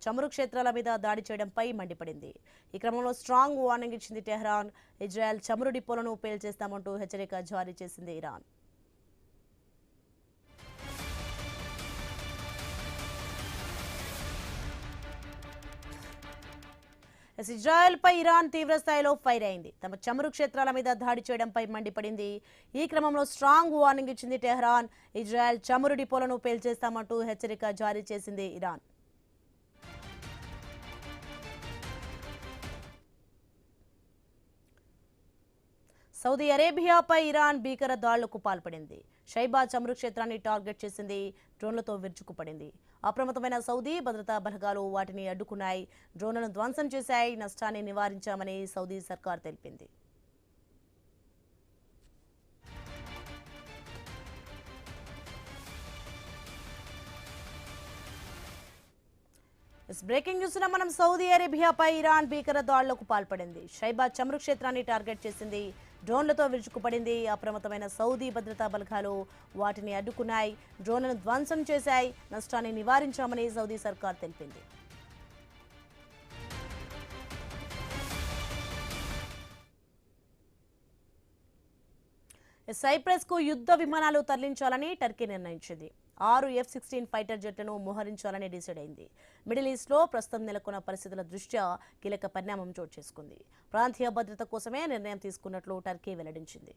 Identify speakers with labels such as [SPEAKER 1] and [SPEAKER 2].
[SPEAKER 1] చమురు క్షేత్రాల మీద దాడి చేయడంపై మండిపడింది. ఈ క్రమంలో స్ట్రాంగ్ వార్నింగ్ ఇచ్చింది టెహ్రాన్. ఇజ్రాయెల్ చమురు డిపోలను పేల్చేస్తామంటూ హెచ్చరిక జారీ చేసింది ఇరాన్. ఇజ్రాయెల్ పై ఇరాన్ తీవ్ర స్థాయిలో ఫైర్ అయింది. తమ చమురు క్షేత్రాల మీద దాడి చేయడంపై మండిపడింది. ఈ క్రమంలో స్ట్రాంగ్ వార్నింగ్ ఇచ్చింది టెహ్రాన్. ఇజ్రాయెల్ చమురు డిపోలను పేల్చేస్తామంటూ హెచ్చరిక జారీ చేసింది ఇరాన్. సౌదీ అరేబియాపై ఇరాన్ భీకర దాడులకు పాల్పడింది. షైబా చమురు క్షేత్రాన్ని టార్గెట్ చేసింది. డ్రోన్లతో విరుచుకుపడింది. అప్రమత్తమైన సౌదీ భద్రతా బలగాలు వాటిని అడ్డుకున్నాయి. డ్రోన్లను ధ్వంసం చేశాయి. నష్టాన్ని నివారించామని సౌదీ సర్కార్ తెలిపింది. బ్రేకింగ్ న్యూస్ మనం సౌదీ అరేబియాపై ఇరాన్ భీకర దాడులకు పాల్పడింది. షైబా చమురు క్షేత్రాన్ని టార్గెట్ చేసింది. డ్రోన్లతో విరుచుకుపడింది. అప్రమత్తమైన సౌదీ భద్రతా బలగాలు వాటిని అడ్డుకున్నాయి. డ్రోన్లను ధ్వంసం చేశాయి. నష్టాన్ని నివారించామని సౌదీ సర్కార్ తెలిపింది. సైప్రస్ కు యుద్ధ విమానాలు తరలించాలని టర్కీ నిర్ణయించింది. 6 F-16 ఫైటర్ జెట్లను మోహరించాలని డిసైడ్ అయింది. మిడిల్ ఈస్ట్ లో ప్రస్తుతం నెలకొన్న పరిస్థితుల దృష్ట్యా కీలక పరిణామం చోటు చేసుకుంది. ప్రాంతీయ భద్రత కోసమే నిర్ణయం తీసుకున్నట్లు టర్కీ వెల్లడించింది.